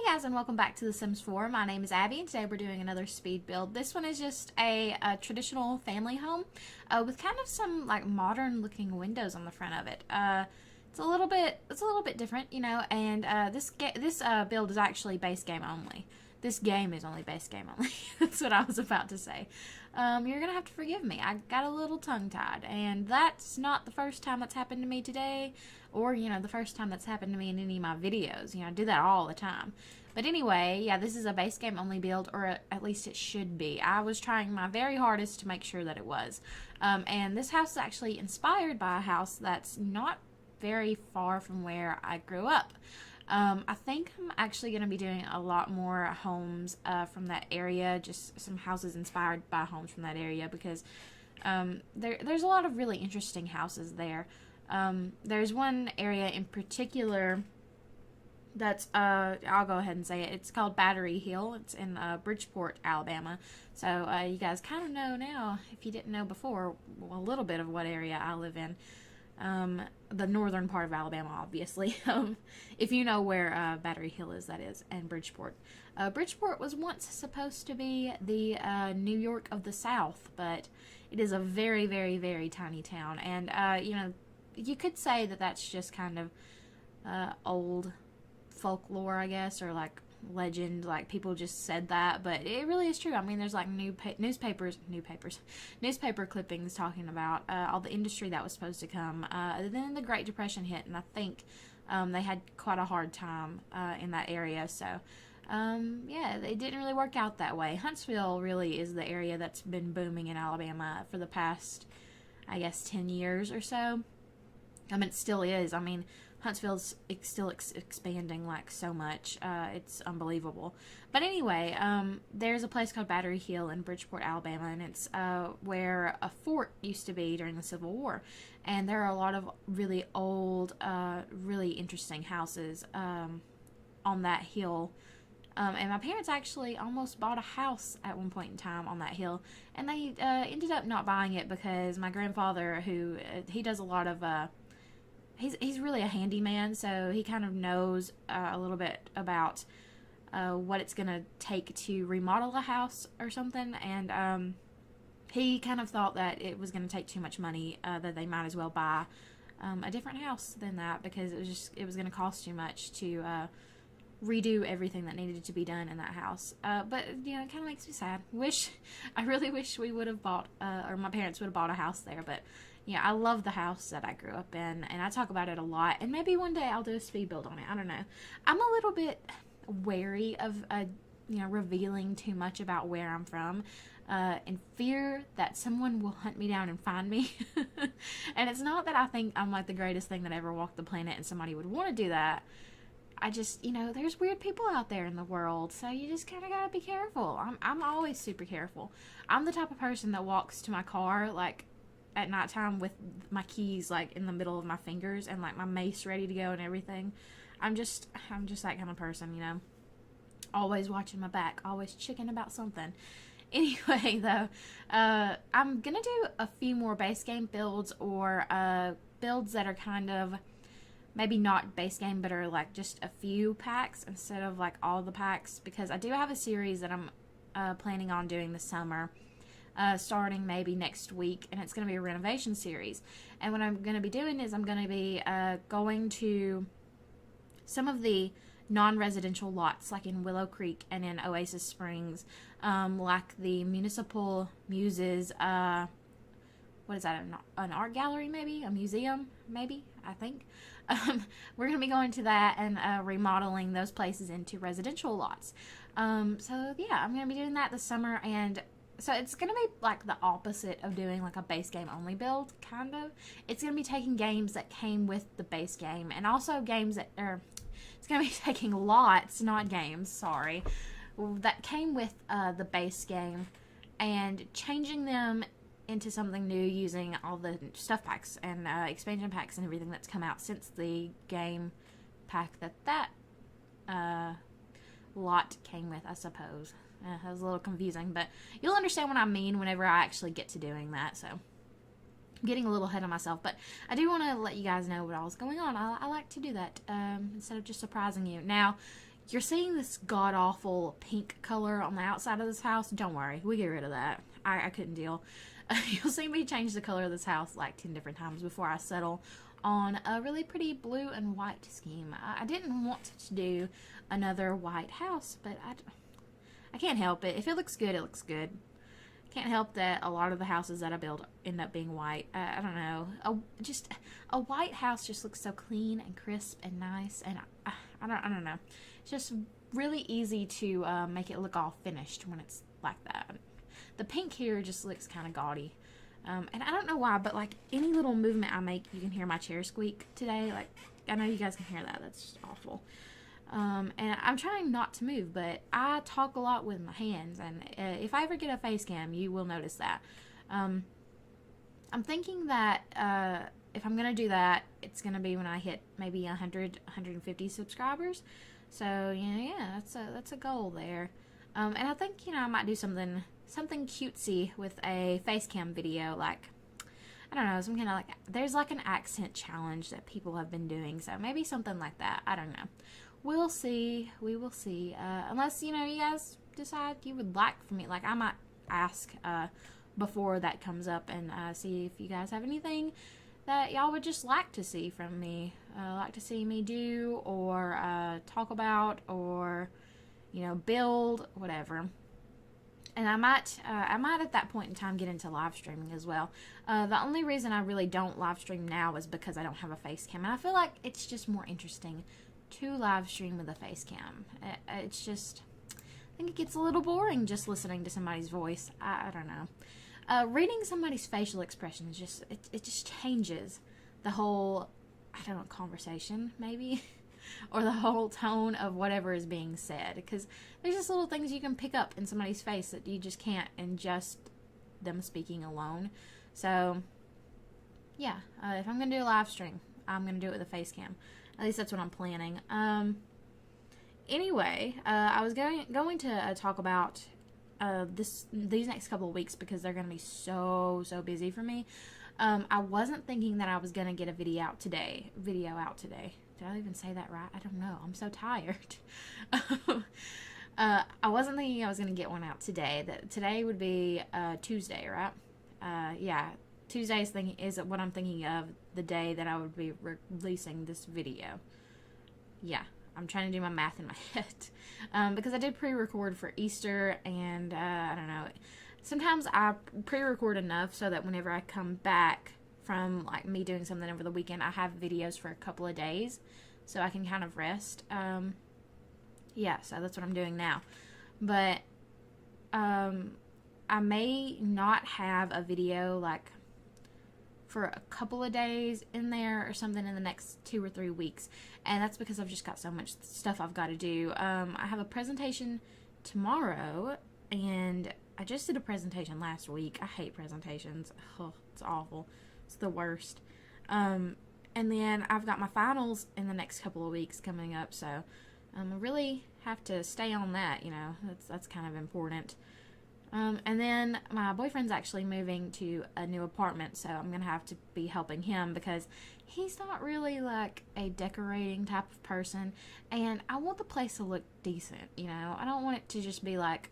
guys, and welcome back to The Sims 4. My name is Abby, and today we're doing another speed build. This one is just a traditional family home with kind of some like modern looking windows on the front of it. It's a little bit different, you know. And this build is actually base game only. This game is only base game only. That's what I was about to say. You're gonna have to forgive me. I got a little tongue-tied, and that's not the first time that's happened to me today, or the first time that's happened to me in any of my videos. I do that all the time. But anyway, yeah, this is a base game only build, or at least it should be. I was trying my very hardest to make sure that it was. And this house is actually inspired by a house that's not very far from where I grew up. I think I'm actually going to be doing a lot more homes from that area, just some houses inspired by homes from that area, because there's a lot of really interesting houses there. There's one area in particular that's, I'll go ahead and say it. It's called Battery Hill. It's in Bridgeport, Alabama. So you guys kind of know now, if you didn't know before, a little bit of what area I live in. The northern part of Alabama, obviously. If you know where Battery Hill is, that is, and Bridgeport. Bridgeport was once supposed to be the New York of the South, but it is a very, very, very tiny town. And, you could say that that's just kind of old folklore, I guess, or like legend, like people just said that, but it really is true. I mean, there's like newspaper clippings talking about all the industry that was supposed to come. Then the Great Depression hit, and I think they had quite a hard time in that area. So yeah, it didn't really work out that way. Huntsville really is the area that's been booming in Alabama for the past, I guess, 10 years or so. I mean, it still is. I mean, Huntsville's still expanding like so much. It's unbelievable. But anyway, there's a place called Battery Hill in Bridgeport, Alabama, and it's where a fort used to be during the Civil War. And there are a lot of really old, really interesting houses on that hill. And my parents actually almost bought a house at one point in time on that hill, and they ended up not buying it because my grandfather, who he does a lot of he's really a handyman, so he kind of knows a little bit about what it's going to take to remodel a house or something, and he kind of thought that it was going to take too much money, that they might as well buy a different house than that, because it was going to cost too much to redo everything that needed to be done in that house. But it kind of makes me sad. I really wish we would have bought, or my parents would have bought a house there. But yeah, I love the house that I grew up in, and I talk about it a lot. And maybe one day I'll do a speed build on it. I don't know. I'm a little bit wary of revealing too much about where I'm from, in fear that someone will hunt me down and find me. And it's not that I think I'm like the greatest thing that ever walked the planet and somebody would want to do that. I just, there's weird people out there in the world, so you just kind of gotta be careful. I'm always super careful. I'm the type of person that walks to my car, like, at nighttime with my keys, like, in the middle of my fingers and, like, my mace ready to go and everything. I'm just that kind of person, Always watching my back, always checking about something. Anyway, though, I'm gonna do a few more base game builds, or builds that are kind of maybe not base game, but are like just a few packs instead of like all the packs, because I do have a series that I'm planning on doing this summer, starting maybe next week, and it's going to be a renovation series. And what I'm going to be doing is I'm going to be going to some of the non-residential lots, like in Willow Creek and in Oasis Springs, like the Municipal Muses, what is that, an art gallery maybe? A museum maybe, I think. We're going to be going to that and remodeling those places into residential lots. So yeah, I'm going to be doing that this summer, and so it's going to be like the opposite of doing like a base game only build, kind of. It's going to be taking games that came with the base game, and also games that are, it's going to be taking lots, not games, sorry, that came with the base game, and changing them into something new using all the stuff packs and expansion packs and everything that's come out since the game pack that lot came with, I suppose. That was a little confusing, but you'll understand what I mean whenever I actually get to doing that. So I'm getting a little ahead of myself, but I do want to let you guys know what all is going on. I like to do that instead of just surprising you. Now, you're seeing this god-awful pink color on the outside of this house. Don't worry, we get rid of that. I couldn't deal. You'll see me change the color of this house like 10 different times before I settle on a really pretty blue and white scheme. I didn't want to do another white house, but I can't help it. If it looks good, it looks good. Can't help that a lot of the houses that I build end up being white. I don't know. Just a white house just looks so clean and crisp and nice, and I don't know. It's just really easy to make it look all finished when it's like that. The pink here just looks kind of gaudy. And I don't know why, but like any little movement I make, you can hear my chair squeak today. Like, I know you guys can hear that. That's just awful. And I'm trying not to move, but I talk a lot with my hands, and if I ever get a face cam, you will notice that. I'm thinking that if I'm going to do that, it's going to be when I hit maybe 100, 150 subscribers. So, yeah, that's a goal there. And I think, I might do something cutesy with a face cam video, like, I don't know, some kind of like, there's like an accent challenge that people have been doing, so maybe something like that. I don't know. We'll see. We will see. Unless, you guys decide you would like for me, like, I might ask before that comes up and see if you guys have anything that y'all would just like to see from me, like to see me do, or talk about, or, build, whatever. And I might at that point in time get into live streaming as well. The only reason I really don't live stream now is because I don't have a face cam. And I feel like it's just more interesting to live stream with a face cam. It's just, I think it gets a little boring just listening to somebody's voice. I don't know. Reading somebody's facial expressions, it just changes the whole, I don't know, conversation maybe. Or the whole tone of whatever is being said, because there's just little things you can pick up in somebody's face that you just can't in just them speaking alone. So yeah, if I'm gonna do a live stream, I'm gonna do it with a face cam. At least that's what I'm planning. Anyway, I was going to talk about these next couple of weeks, because they're gonna be so busy for me. I wasn't thinking that I was gonna get a video out today. Did I even say that right? I don't know. I'm so tired. I wasn't thinking I was going to get one out today. Today would be Tuesday, right? Yeah. Tuesday is what I'm thinking of, the day that I would be releasing this video. Yeah. I'm trying to do my math in my head. Because I did pre-record for Easter, and I don't know. Sometimes I pre-record enough so that whenever I come back from like me doing something over the weekend, I have videos for a couple of days so I can kind of rest. Yeah, so that's what I'm doing now. But I may not have a video like for a couple of days in there or something in the next 2 or 3 weeks, and that's because I've just got so much stuff I've got to do. I have a presentation tomorrow, and I just did a presentation last week. I hate presentations. Oh, it's awful. It's the worst. And then I've got my finals in the next couple of weeks coming up, so I really have to stay on that, that's kind of important. And then my boyfriend's actually moving to a new apartment, so I'm going to have to be helping him because he's not really like a decorating type of person, and I want the place to look decent, I don't want it to just be like,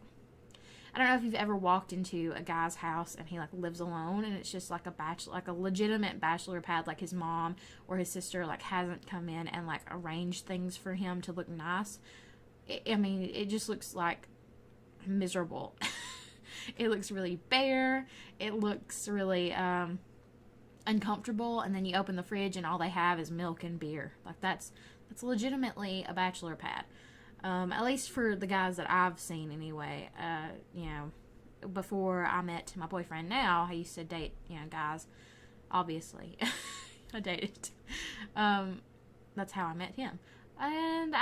I don't know if you've ever walked into a guy's house and he like lives alone and it's just like a legitimate bachelor pad, like his mom or his sister like hasn't come in and like arranged things for him to look nice. It just looks like miserable. It looks really bare. It looks really uncomfortable, and then you open the fridge and all they have is milk and beer. Like that's legitimately a bachelor pad. At least for the guys that I've seen anyway. Before I met my boyfriend now, I used to date, guys, obviously. I dated. That's how I met him. And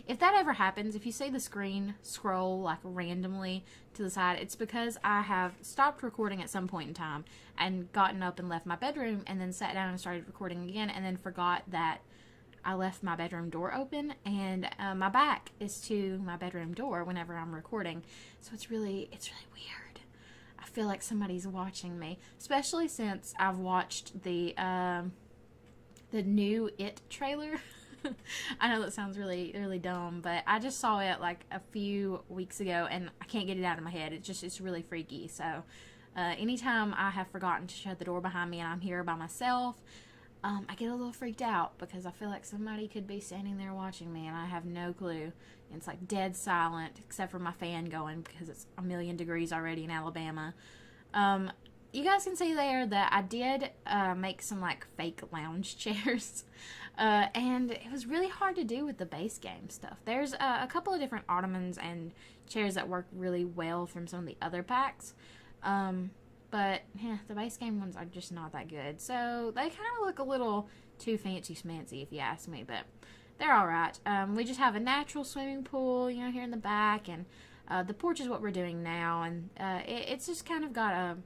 if that ever happens, if you see the screen scroll like randomly to the side, it's because I have stopped recording at some point in time and gotten up and left my bedroom and then sat down and started recording again and then forgot that I left my bedroom door open, and my back is to my bedroom door whenever I'm recording. So it's really weird. I feel like somebody's watching me, especially since I've watched the new It trailer. I know that sounds really, really dumb, but I just saw it like a few weeks ago and I can't get it out of my head. It's really freaky. So anytime I have forgotten to shut the door behind me and I'm here by myself, I get a little freaked out because I feel like somebody could be standing there watching me and I have no clue. And it's like dead silent except for my fan going because it's a million degrees already in Alabama. You guys can see there that I did make some like fake lounge chairs. And it was really hard to do with the base game stuff. There's a couple of different ottomans and chairs that work really well from some of the other packs. But yeah, the base game ones are just not that good. So they kind of look a little too fancy schmancy if you ask me, but they're alright. We just have a natural swimming pool, you know, here in the back, and the porch is what we're doing now, and it's just kind of got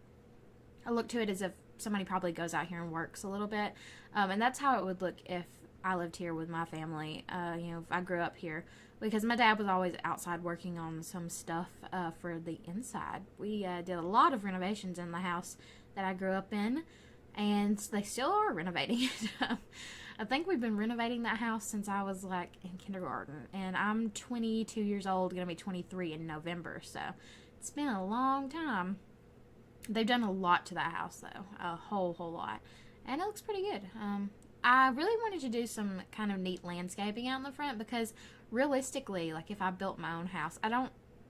a look to it as if somebody probably goes out here and works a little bit. And that's how it would look if I lived here with my family, you know, if I grew up here. Because my dad was always outside working on some stuff for the inside. We did a lot of renovations in the house that I grew up in, and they still are renovating it. I think we've been renovating that house since I was like in kindergarten, and I'm 22 years old, gonna be 23 in November, so it's been a long time. They've done a lot to that house though, a whole lot, and it looks pretty good. I really wanted to do some kind of neat landscaping out in the front because realistically, like if I built my own house,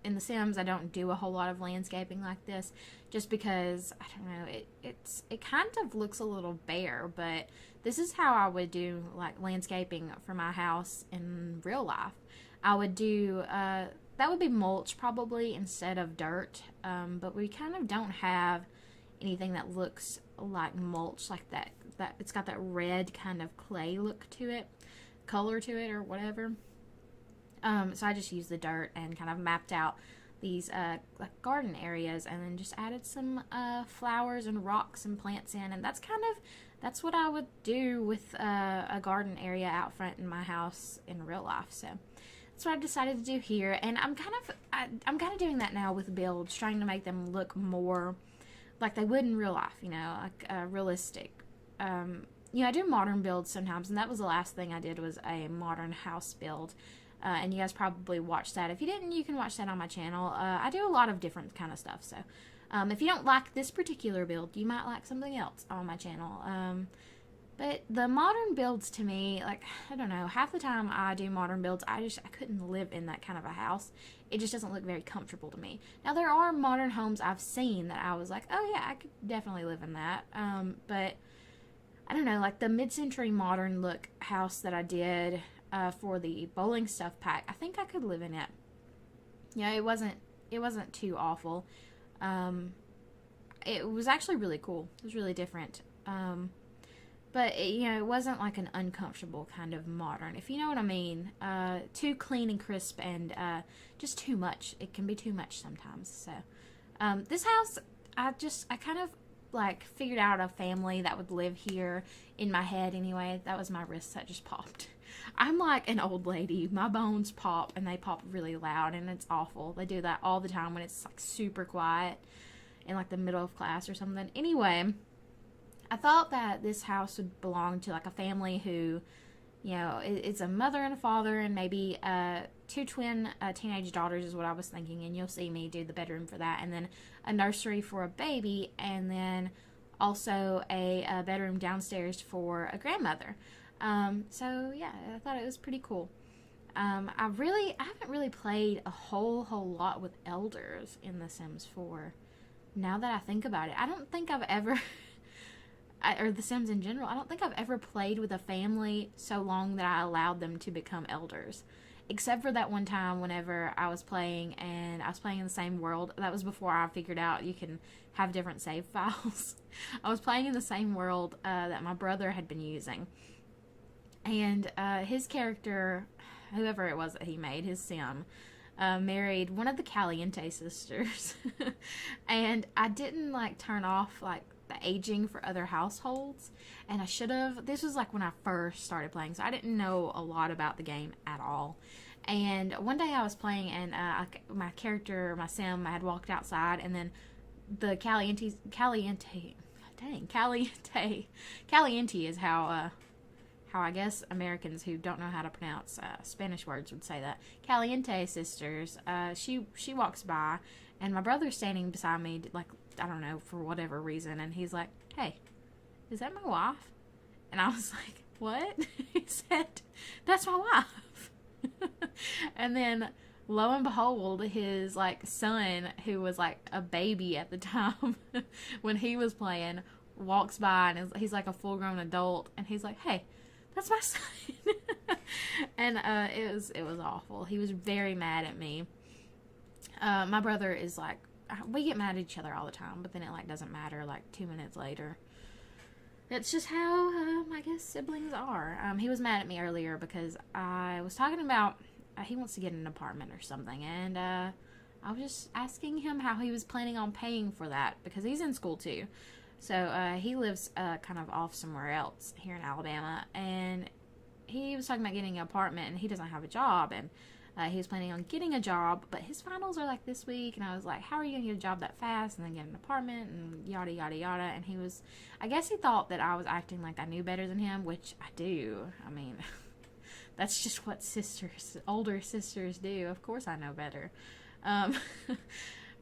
in The Sims, I don't do a whole lot of landscaping like this just because, I don't know, it kind of looks a little bare, but this is how I would do like landscaping for my house in real life. I would do, that would be mulch probably instead of dirt, but we kind of don't have anything that looks like mulch like that it's got that red kind of clay look to it, color to it or whatever. So I just used the dirt and kind of mapped out these like garden areas and then just added some flowers and rocks and plants in, and that's what I would do with a garden area out front in my house in real life. So that's what I've decided to do here, and I'm kind of doing that now with builds, trying to make them look more like they would in real life, you know, like realistic. You know, I do modern builds sometimes, and that was the last thing I did was a modern house build. And you guys probably watched that. If you didn't, you can watch that on my channel. I do a lot of different kind of stuff. So if you don't like this particular build, you might like something else on my channel. But the modern builds to me, like, I don't know, half the time I do modern builds, I couldn't live in that kind of a house. It just doesn't look very comfortable to me. Now, there are modern homes I've seen that I was like, oh yeah, I could definitely live in that. But I don't know, like the mid-century modern look house that I did for the bowling stuff pack, I think I could live in it. Yeah, it wasn't too awful. It was actually really cool. It was really different. But you know, it wasn't like an uncomfortable kind of modern, if you know what I mean. Too clean and crisp and just too much. It can be too much sometimes. So this house, I kind of like figured out a family that would live here in my head anyway. That was my wrist that just popped. I'm like an old lady. My bones pop and they pop really loud and it's awful. They do that all the time when it's like super quiet in like the middle of class or something. Anyway, I thought that this house would belong to like a family who, you know, it's a mother and a father and maybe two twin teenage daughters is what I was thinking, and you'll see me do the bedroom for that, and then a nursery for a baby, and then also a bedroom downstairs for a grandmother. So yeah, I thought it was pretty cool. I haven't really played a whole lot with elders in The Sims 4. Now that I think about it, I don't think I've ever or The Sims in general, I don't think I've ever played with a family so long that I allowed them to become elders. Except for that one time whenever I was playing and I was playing in the same world. That was before I figured out you can have different save files. I was playing in the same world that my brother had been using. And his character, whoever it was that he made, his sim, married one of the Caliente sisters. And I didn't like turn off like the aging for other households, and I should have. This was like when I first started playing, so I didn't know a lot about the game at all. And one day I was playing, and my character, my sim, I had walked outside, and then the Caliente is how how I guess Americans who don't know how to pronounce Spanish words would say that. Caliente sisters. She walks by, and my brother's standing beside me, like, I don't know, for whatever reason, and he's like, "Hey, is that my wife?" And I was like, "What?" He said, "That's my wife." And then, lo and behold, his, like, son, who was, like, a baby at the time, when he was playing, walks by, and he's, like, a full-grown adult, and he's like, "Hey, that's my son." And, it was awful. He was very mad at me. My brother is, like, we get mad at each other all the time, but then it, like, doesn't matter, like, 2 minutes later. It's just how, I guess, siblings are. He was mad at me earlier because I was talking about, he wants to get an apartment or something, and I was just asking him how he was planning on paying for that, because he's in school too. So he lives kind of off somewhere else here in Alabama, and he was talking about getting an apartment, and he doesn't have a job, and he was planning on getting a job, but his finals are like this week, and I was like, "How are you going to get a job that fast and then get an apartment," and yada, yada, yada. And he was, I guess he thought that I was acting like I knew better than him, which I do. I mean, that's just what older sisters do. Of course I know better.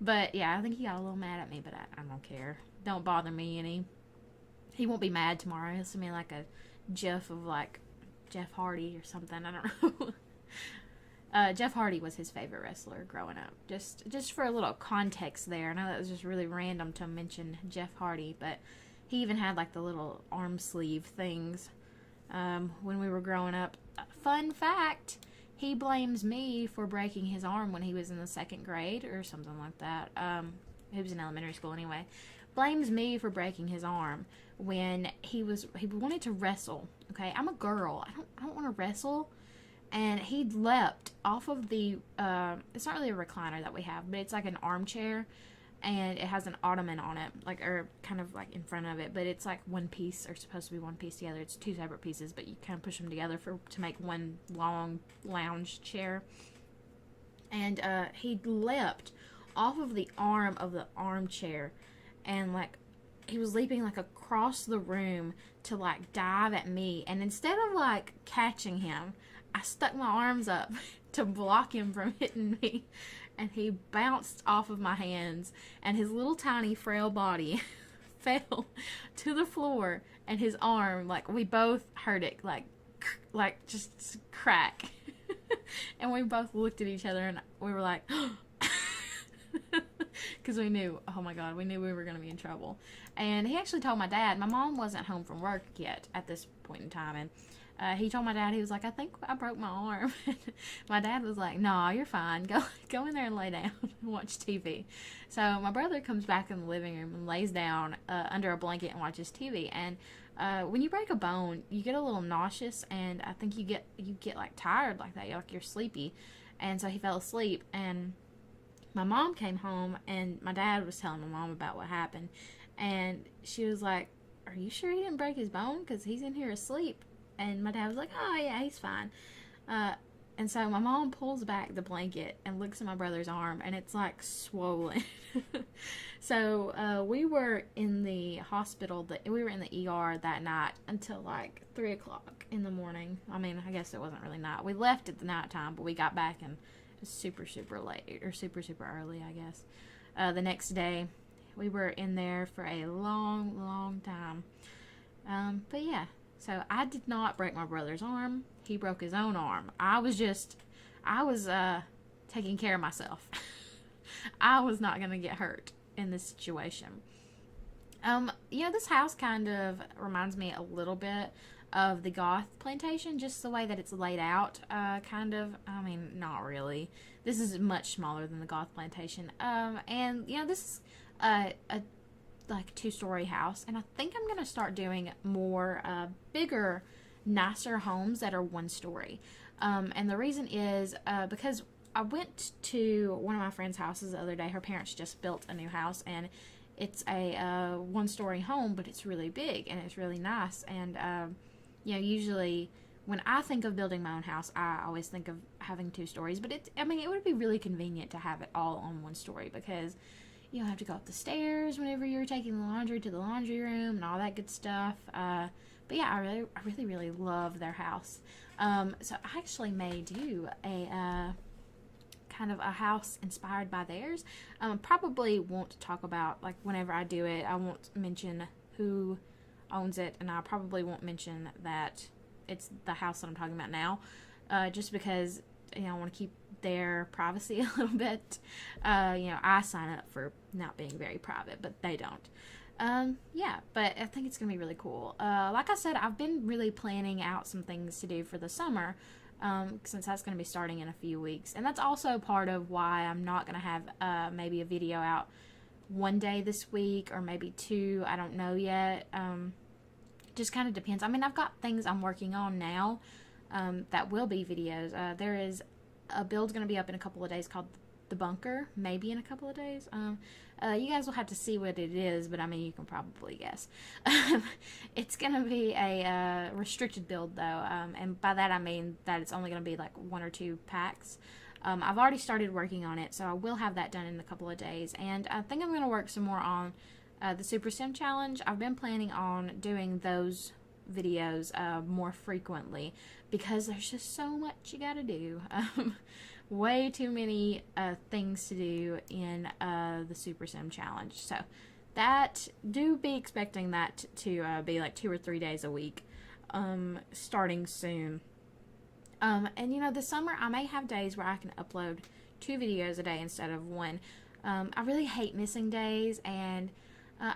But yeah, I think he got a little mad at me, but I don't care. Don't bother me any. He won't be mad tomorrow. He'll send me like a gif of like Jeff Hardy or something. I don't know. Jeff Hardy was his favorite wrestler growing up. Just for a little context there. I know that was just really random to mention Jeff Hardy, but he even had like the little arm sleeve things when we were growing up. Fun fact, he blames me for breaking his arm when he was in the 2nd grade or something like that. He was in elementary school anyway. Blames me for breaking his arm when he wanted to wrestle. Okay, I'm a girl. I don't want to wrestle. And he leapt off of the, it's not really a recliner that we have, but it's like an armchair, and it has an ottoman on it, like, or kind of like in front of it, but it's like one piece, or supposed to be one piece together. It's 2 separate pieces, but you kind of push them together to make one long lounge chair. And he leapt off of the arm of the armchair, and like, he was leaping like across the room to like dive at me, and instead of like catching him, I stuck my arms up to block him from hitting me, and he bounced off of my hands, and his little tiny frail body fell to the floor, and his arm, like, we both heard it, like just crack. And we both looked at each other, and we were like, because we knew, oh my God, we knew we were going to be in trouble. And he actually told my dad. My mom wasn't home from work yet at this point in time, and he told my dad, he was like, "I think I broke my arm." My dad was like, "No, you're fine. Go in there and lay down and watch TV." So my brother comes back in the living room and lays down under a blanket and watches TV. And when you break a bone, you get a little nauseous, and I think you get like tired like that. You're sleepy. And so he fell asleep, and my mom came home, and my dad was telling my mom about what happened, and she was like, "Are you sure he didn't break his bone? Because he's in here asleep." And my dad was like, "Oh, yeah, he's fine." And so my mom pulls back the blanket and looks at my brother's arm, and it's, like, swollen. So we were in the hospital, we were in the ER that night until, like, 3 o'clock in the morning. I mean, I guess it wasn't really night. We left at the nighttime, but we got back, and it was super, super late, or super, super early, I guess. The next day, we were in there for a long, long time. But yeah. So I did not break my brother's arm. He broke his own arm. I was taking care of myself. I was not going to get hurt in this situation. This house kind of reminds me a little bit of the Goth Plantation, just the way that it's laid out, kind of. I mean, not really. This is much smaller than the Goth Plantation. And this is a like 2-story house, and I think I'm gonna start doing more bigger, nicer homes that are 1-story. And the reason is because I went to one of my friend's houses the other day. Her parents just built a new house, and it's a 1-story home, but it's really big and it's really nice. And usually when I think of building my own house, I always think of having 2 stories. But it would be really convenient to have it all on 1 story, because you don't have to go up the stairs whenever you're taking the laundry to the laundry room and all that good stuff. But But yeah, I really love their house. So I actually may do a kind of a house inspired by theirs. Probably won't talk about, like, whenever I do it, I won't mention who owns it, and I probably won't mention that it's the house that I'm talking about now, just because, you know, I want to keep their privacy a little bit. You know, I sign up for not being very private, but they don't. Yeah, but I think it's gonna be really cool. Like I said, I've been really planning out some things to do for the summer, since that's gonna be starting in a few weeks, and that's also part of why I'm not gonna have maybe a video out one day this week, or maybe two. I don't know yet. Just kind of depends. I mean, I've got things I'm working on now that will be videos. There is a build going to be up in a couple of days called The Bunker, maybe in a couple of days. You guys will have to see what it is, but I mean, you can probably guess. It's going to be a restricted build, though, and by that I mean that it's only going to be like 1 or 2 packs. I've already started working on it, so I will have that done in a couple of days, and I think I'm going to work some more on the Super Sim Challenge. I've been planning on doing those videos more frequently, because there's just so much you gotta do. Way too many things to do in the Super Sim Challenge. So that, do be expecting that to be like 2 or 3 days a week, starting soon. And you know, this summer I may have days where I can upload 2 videos a day instead of 1. I really hate missing days, and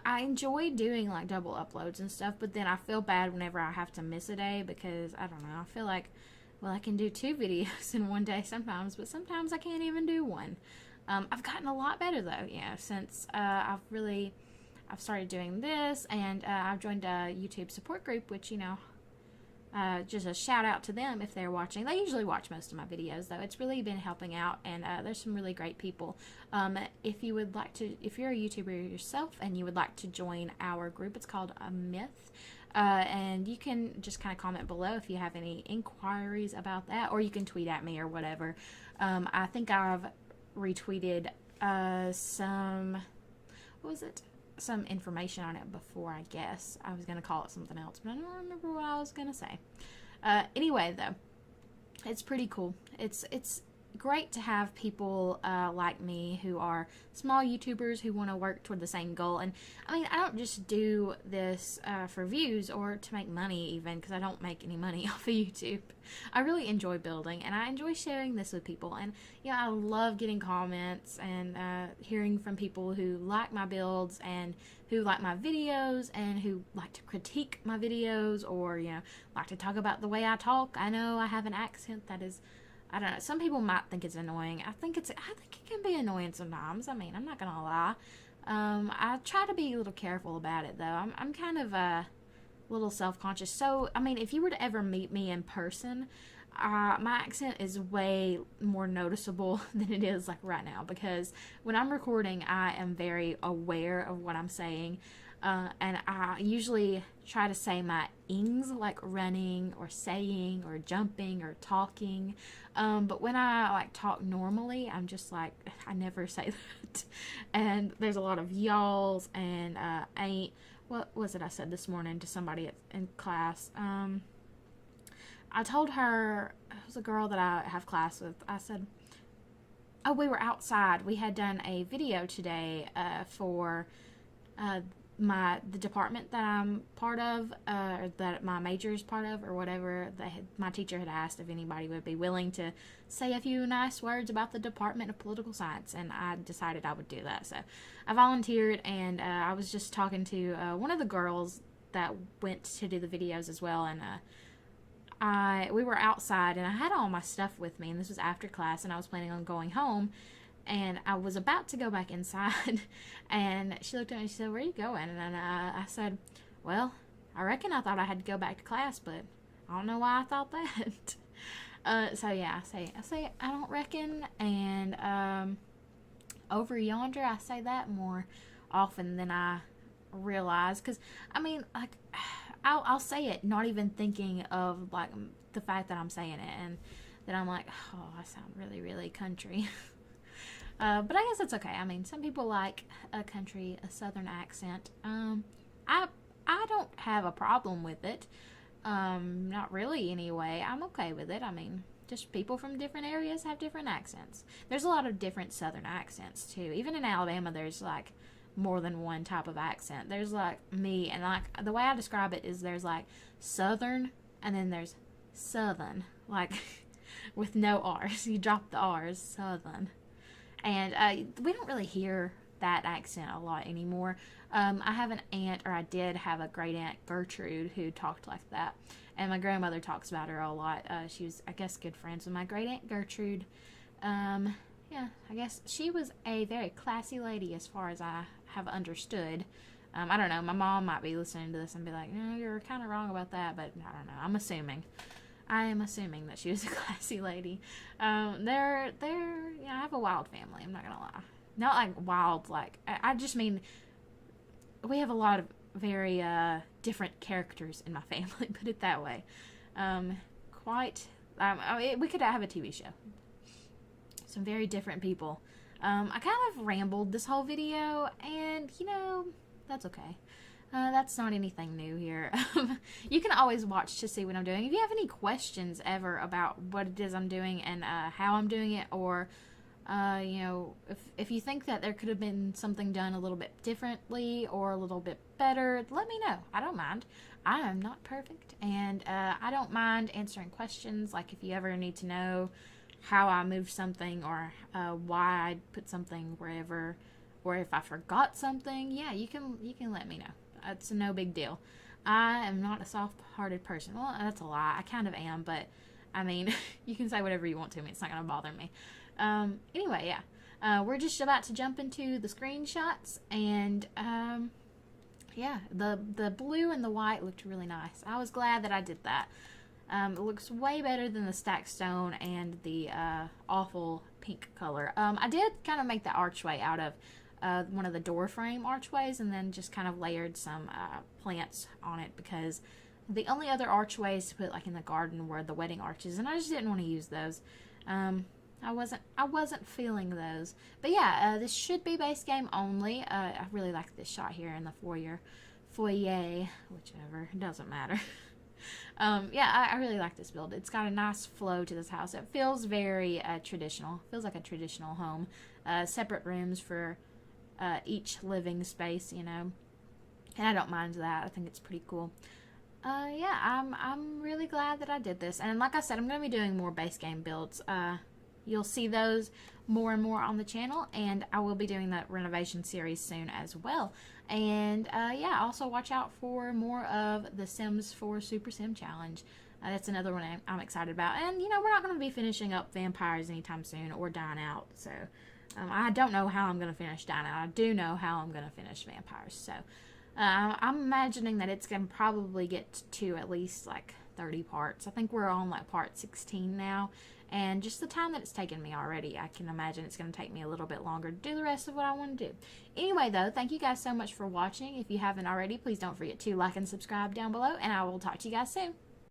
I enjoy doing like double uploads and stuff, but then I feel bad whenever I have to miss a day, because I don't know, I feel like, well, I can do 2 videos in one day sometimes, but sometimes I can't even do 1. I've gotten a lot better though, yeah, since I've started doing this, and I've joined a YouTube support group, which, you know, just a shout out to them if they're watching. They usually watch most of my videos, though. It's really been helping out, and there's some really great people. If you would like to, if you're a YouTuber yourself and you would like to join our group, it's called A Myth, and you can just kind of comment below if you have any inquiries about that, or you can tweet at me or whatever. I think I've retweeted some, what was it? Some information on it before, I guess. I was going to call it something else, but I don't remember what I was going to say. Anyway, though, it's pretty cool. It's great to have people like me who are small YouTubers who want to work toward the same goal. And I mean, I don't just do this for views or to make money, even, because I don't make any money off of YouTube. I really enjoy building, and I enjoy sharing this with people. And yeah, I love getting comments and hearing from people who like my builds and who like my videos and who like to critique my videos, or, you know, like to talk about the way I talk. I know I have an accent that is, I don't know, some people might think it's annoying. I think it can be annoying sometimes. I mean, I'm not gonna lie. I try to be a little careful about it, though. I'm kind of a little self-conscious. So, I mean, if you were to ever meet me in person, my accent is way more noticeable than it is like right now, because when I'm recording, I am very aware of what I'm saying. And I usually try to say my ings, like running or saying or jumping or talking. But when I like talk normally, I'm just like, I never say that. And there's a lot of y'alls and ain't. What was it I said this morning to somebody in class? I told her, it was a girl that I have class with, I said, oh, we were outside. We had done a video today for the department that I'm part of, or that my major is part of, or whatever. My teacher had asked if anybody would be willing to say a few nice words about the Department of Political Science, and I decided I would do that. So I volunteered, and I was just talking to one of the girls that went to do the videos as well, and we were outside, and I had all my stuff with me, and this was after class, and I was planning on going home. And I was about to go back inside, and she looked at me and she said, "Where are you going?" And I said, "Well, I reckon I thought I had to go back to class, but I don't know why I thought that." So yeah, I say I don't reckon, and over yonder, I say that more often than I realize, because I mean, like, I'll say it not even thinking of like the fact that I'm saying it, and then I'm like, oh, I sound really, really country. But I guess it's okay. I mean, some people like a southern accent. I I don't have a problem with it. Not really anyway. I'm okay with it. I mean, just people from different areas have different accents. There's a lot of different southern accents too. Even in Alabama, there's like more than one type of accent. There's like me, and like the way I describe it is there's like southern and then there's southern, like with no R's. You drop the R's, southern. And we don't really hear that accent a lot anymore. I have an aunt, or I did have a great aunt, Gertrude, who talked like that. And my grandmother talks about her a lot. She was, I guess, good friends with my great aunt Gertrude. Yeah, I guess she was a very classy lady as far as I have understood. I don't know. My mom might be listening to this and be like, no, you're kind of wrong about that. But I don't know. I am assuming that she was a classy lady. I have a wild family. I'm not going to lie. Not like wild, like, I just mean, we have a lot of very different characters in my family, put it that way. We could have a TV show. Some very different people. I kind of rambled this whole video, and, that's okay. That's not anything new here. You can always watch to see what I'm doing. If you have any questions ever about what it is I'm doing and how I'm doing it, or if you think that there could have been something done a little bit differently or a little bit better, let me know. I don't mind. I am not perfect, and I don't mind answering questions. Like if you ever need to know how I moved something, or why I put something wherever, or if I forgot something, yeah, you can let me know. It's no big deal. I am not a soft-hearted person. Well, that's a lie. I kind of am, but I mean, you can say whatever you want to me. It's not going to bother me. Anyway, yeah. We're just about to jump into the screenshots, and yeah, the blue and the white looked really nice. I was glad that I did that. It looks way better than the stacked stone and the awful pink color. I did kind of make the archway out of one of the door frame archways, and then just kind of layered some plants on it, because the only other archways to put like in the garden were the wedding arches, and I just didn't want to use those. I wasn't feeling those. But yeah, this should be base game only. I really like this shot here in the foyer, whichever, it doesn't matter. Yeah, I really like this build. It's got a nice flow to this house. It feels very traditional. Feels like a traditional home. Separate rooms for each living space, and I don't mind that. I think it's pretty cool. Yeah, I'm really glad that I did this. And like I said, I'm going to be doing more base game builds. You'll see those more and more on the channel, and I will be doing that renovation series soon as well. And yeah, also watch out for more of the Sims 4 Super Sim Challenge. That's another one I'm excited about. And, we're not going to be finishing up vampires anytime soon, or dying out. So, I don't know how I'm going to finish dying out. I do know how I'm going to finish vampires. So, I'm imagining that it's going to probably get to at least like 30 parts. I think we're on like part 16 now. And just the time that it's taken me already, I can imagine it's going to take me a little bit longer to do the rest of what I want to do. Anyway, though, thank you guys so much for watching. If you haven't already, please don't forget to like and subscribe down below, and I will talk to you guys soon.